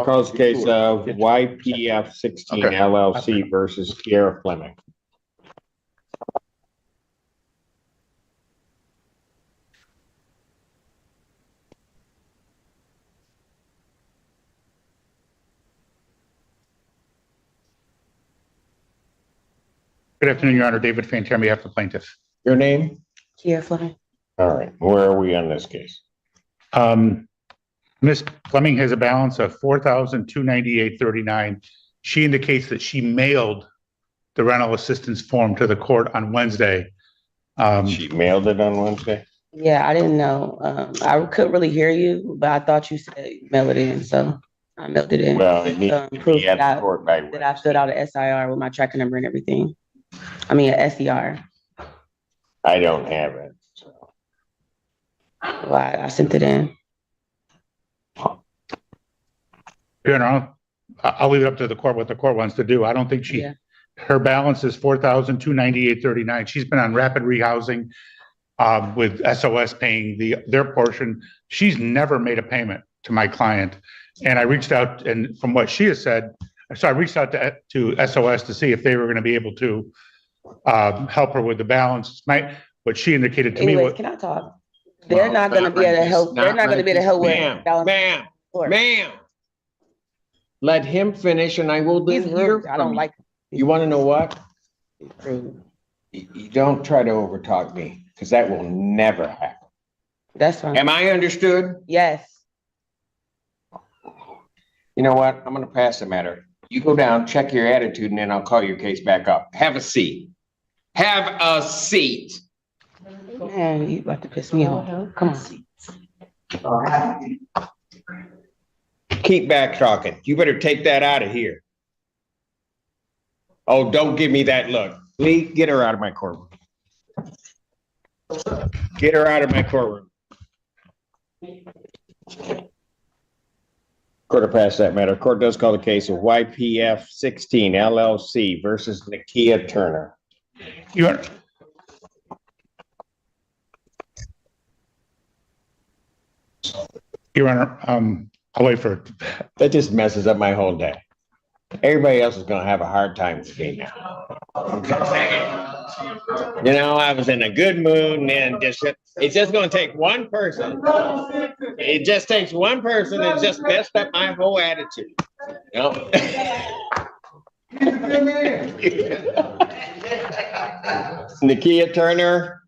Calls the case of YPF 16 LLC versus Kiera Fleming. Good afternoon, Your Honor. David Fantier on behalf of the plaintiff. Your name? Kiera Fleming. All right. Where are we on this case? Ms. Fleming has a balance of $4,298.39. She indicates that she mailed the rental assistance form to the court on Wednesday. She mailed it on Wednesday? Yeah, I didn't know. I couldn't really hear you, but I thought you said mail it in, so I mailed it in. Well, it needs to Proof be at that the court by I filled out an SIR with my tracking number and everything. I mean, an SER. I don't have it. So. Well, I sent it in. Your Honor, I'll leave it up to the court what the court wants to do. I don't think her balance is $4,298.39. She's been on rapid rehousing with SOS paying their portion. She's never made a payment to my client. And I reached out, and from what she has said, so I reached out to SOS to see if they were going to be able to help her with the balance. What she indicated to me was, can I talk? They're not going to be able to help. They're not going to be able to help with balance. Ma'am. Let him finish, and I will He's hear. rude. I don't like him. You want to know what? Rude. You don't try to overtalk me, because that will never happen. That's fine. Am I understood? Yes. You know what? I'm going to pass the matter. You go down, check your attitude, and then I'll call your case back up. Have a seat. Have a seat. Man, you about to piss me off. Come on. Keep back talking. You better take that out of here. Oh, don't give me that look. Lee, get her out of my courtroom. Get her out of my courtroom. Court will pass that matter. Court does call the case of YPF 16 LLC versus Nakia Turner. Your Honor, I'll wait for it. That just messes up my whole day. Everybody else is going to have a hard time with me now. You know, I was in a good mood, and then it's just going to take one person. It just takes one person and just messed up my whole attitude. You know? Nakia Turner.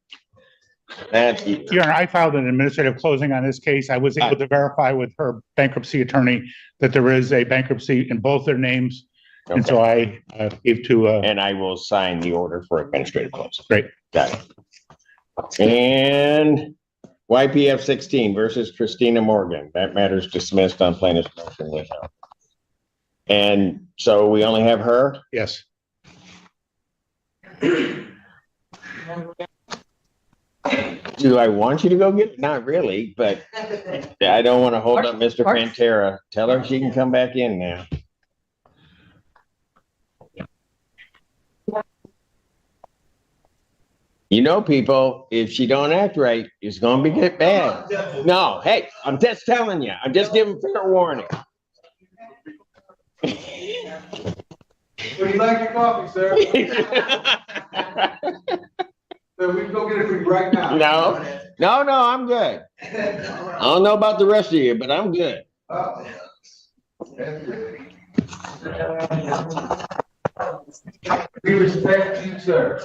Your Honor, I filed an administrative closing on this case. I was able to verify with her bankruptcy attorney that there is a bankruptcy in both their names. Okay. And so I gave to... and I will sign the order for administrative closing. Great. Got it. And YPF 16 versus Christina Morgan. That matter is dismissed on plaintiff's motion without. And so we only have her? Yes. Do I want you to go get it? Not really, but I don't want to hold up Mr. Pantera. Tell her she can come back in now. You know, people, if she don't act right, it's going to get bad. No, hey, I'm just telling you. I'm just giving fair warning. Would you like your coffee, sir? So we can go get it for you right now. No, I'm good. I don't know about the rest of you, but I'm good. We respect you, sir.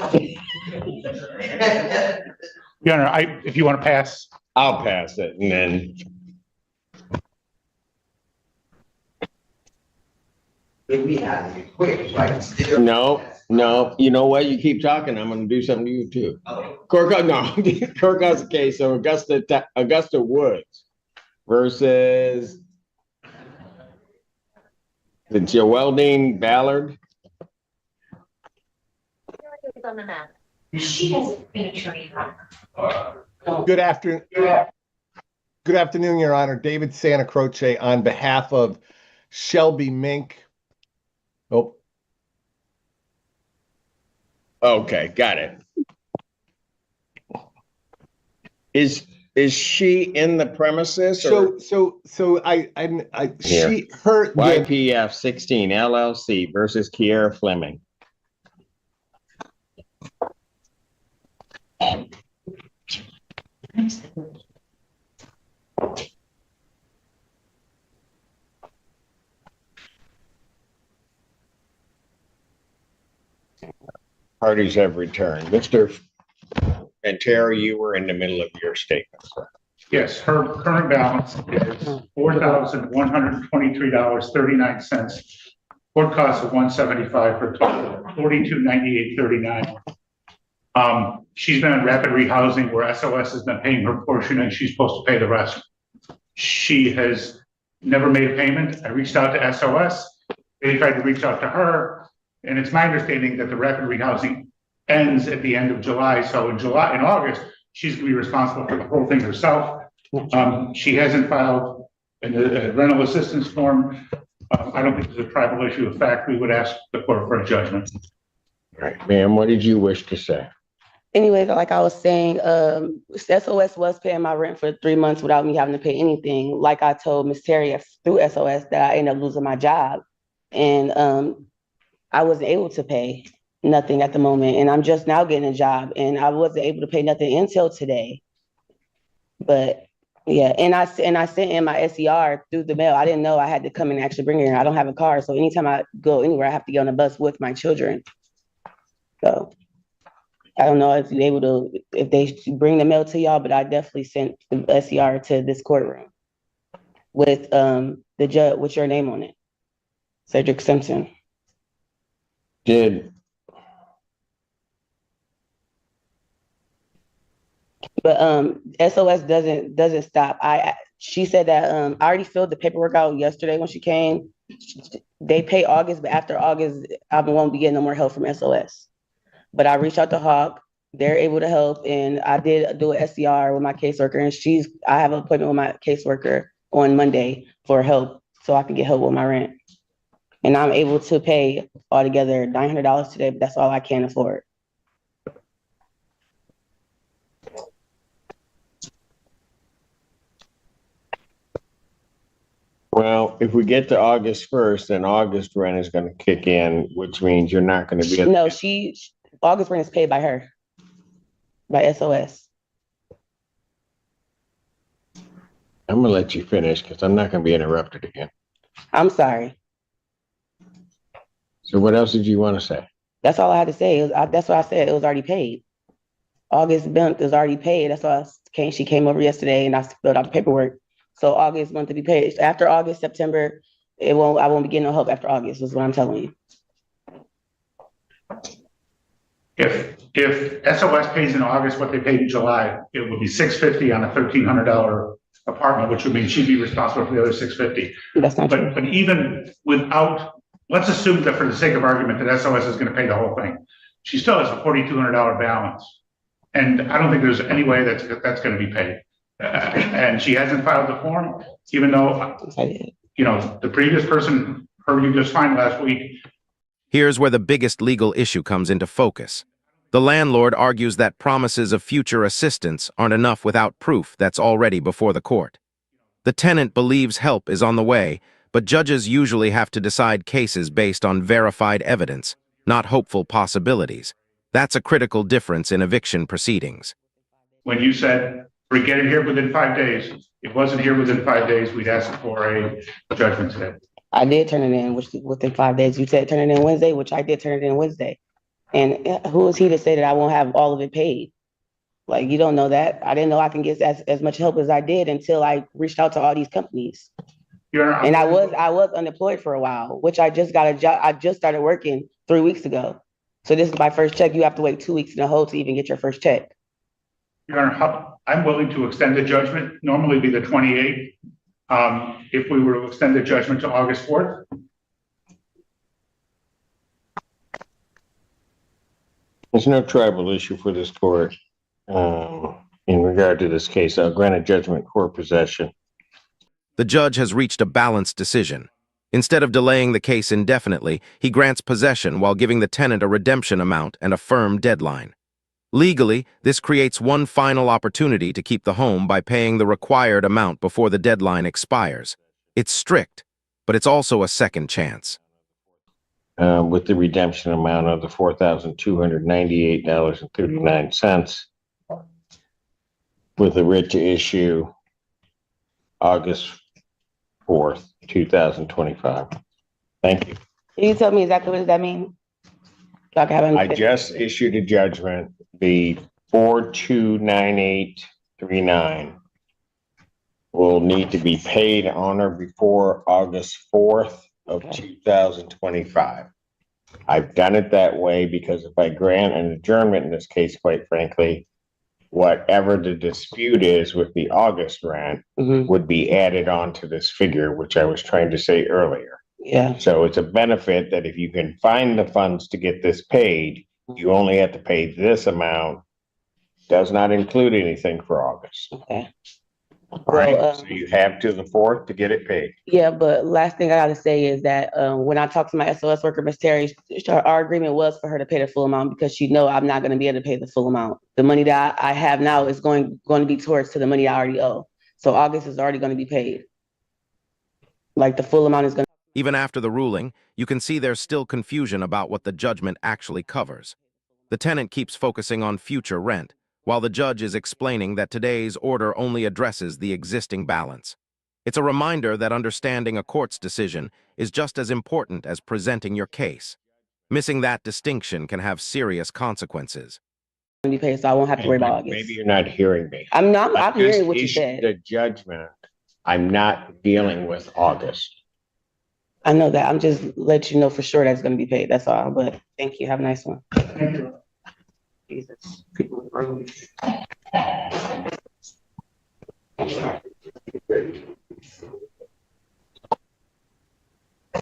Your Honor, if you want to pass. I'll pass it, and then. No, you know what? You keep talking, I'm gonna do something to you too. Court calls the case of Augusta Woods versus the Geraldine Ballard. She hasn't been attorney. Good afternoon. Good afternoon, Your Honor. David Santa Croce on behalf of Shelby Mink. Oh. Okay, got it. is she in the premises or She, her, the, YPF 16 LLC versus Kiera Fleming? Parties have returned. Mr. And Terry, you were in the middle of your statement, sir. Yes, her current balance is $4,123.39. Court costs of $175 for a total of $4298.39. She's been in rapid rehousing where SOS has been paying her portion and she's supposed to pay the rest. She has never made a payment. I reached out to SOS. They tried to reach out to her. And it's my understanding that the rapid rehousing ends at the end of July. So in August, she's going to be responsible for the whole thing herself. She hasn't filed a rental assistance form. I don't think it's a tribal issue. In fact, we would ask the court for a judgment. All right, ma'am, what did you wish to say? Anyway, like I was saying, SOS was paying my rent for 3 months without me having to pay anything. Like I told Miss Terry through SOS that I ended up losing my job. And I wasn't able to pay nothing at the moment. And I'm just now getting a job and I wasn't able to pay nothing until today. But yeah, and I sent in my SER through the mail. I didn't know I had to come and actually bring it in. I don't have a car. So anytime I go anywhere, I have to get on a bus with my children. So I don't know if you're able to, if they bring the mail to y'all, but I definitely sent the SER to this courtroom with the judge, with your name on it, Judge Simpson. But SOS doesn't stop. She said that I already filled the paperwork out yesterday when she came. They pay August, but after August, I won't be getting no more help from SOS. But I reached out to Hawk. They're able to help, and I did do an SCR with my caseworker, and I have an appointment with my caseworker on Monday for help, so I can get help with my rent. And I'm able to pay altogether $900 today, but that's all I can afford. Well, if we get to August 1st, then August rent is going to kick in, which means you're not going to be. No, August rent is paid by her, by SOS. I'm going to let you finish because I'm not going to be interrupted again. I'm sorry. So what else did you want to say? That's all I had to say. That's what I said. It was already paid. August month is already paid. That's why she came over yesterday and I filled out the paperwork. So August month to be paid. After August, September, I won't be getting no help after August, is what I'm telling you. If SOS pays in August what they paid in July, it would be $650 on a $1,300 apartment, which would mean she'd be responsible for the other $650. That's not true. But even without, let's assume that for the sake of argument that SOS is going to pay the whole thing. She still has a $4,200 balance. And I don't think there's any way that's going to be paid. And she hasn't filed the form, even though, the previous person heard you just fine last week. Here's where the biggest legal issue comes into focus. The landlord argues that promises of future assistance aren't enough without proof that's already before the court. The tenant believes help is on the way, but judges usually have to decide cases based on verified evidence, not hopeful possibilities. That's a critical difference in eviction proceedings. When you said, we get it here within 5 days, it wasn't here within 5 days, we'd ask for a judgment today. I did turn it in within 5 days. You said turn it in Wednesday, which I did turn it in Wednesday. And who is he to say that I won't have all of it paid? Like, you don't know that. I didn't know I can get as much help as I did until I reached out to all these companies. And I was unemployed for a while, which I just got a job. I just started working 3 weeks ago. So this is my first check. You have to wait 2 weeks in a hole to even get your first check. Your Honor, I'm willing to extend the judgment, normally be the 28th. If we were to extend the judgment to August 4th. There's no tribal issue for this court in regard to this case. I'll grant a judgment court possession. The judge has reached a balanced decision. Instead of delaying the case indefinitely, he grants possession while giving the tenant a redemption amount and a firm deadline. Legally, this creates one final opportunity to keep the home by paying the required amount before the deadline expires. It's strict, but it's also a second chance. With the redemption amount of the $4,298.39, with the writ to issue August 4th, 2025. Thank you. Can you tell me exactly what does that mean? So I can have I just issued a judgment, the 429839 will need to be paid on or before August 4th of 2025. I've done it that way because if I grant an adjournment in this case, quite frankly, whatever the dispute is with the August rent would be added on to this figure, which I was trying to say earlier. Yeah. So it's a benefit that if you can find the funds to get this paid, you only have to pay this amount. Does not include anything for August. Okay. All right, so you have to the 4th to get it paid. Yeah, but last thing I gotta say is that when I talked to my SOS worker, Miss Terry, our agreement was for her to pay the full amount because she know I'm not gonna be able to pay the full amount. The money that I have now is going to be towards to the money I already owe. So August is already gonna be paid. Like the full amount is gonna. Even after the ruling, you can see there's still confusion about what the judgment actually covers. The tenant keeps focusing on future rent, while the judge is explaining that today's order only addresses the existing balance. It's a reminder that understanding a court's decision is just as important as presenting your case. Missing that distinction can have serious consequences. Be paid, so I won't have to worry about August. Maybe you're not hearing me. I'm hearing what you said. The judgment, I'm not dealing with August. I know that. I'm just let you know for sure that's gonna be paid. That's all. But thank you. Have a nice one. Jesus. People in the room.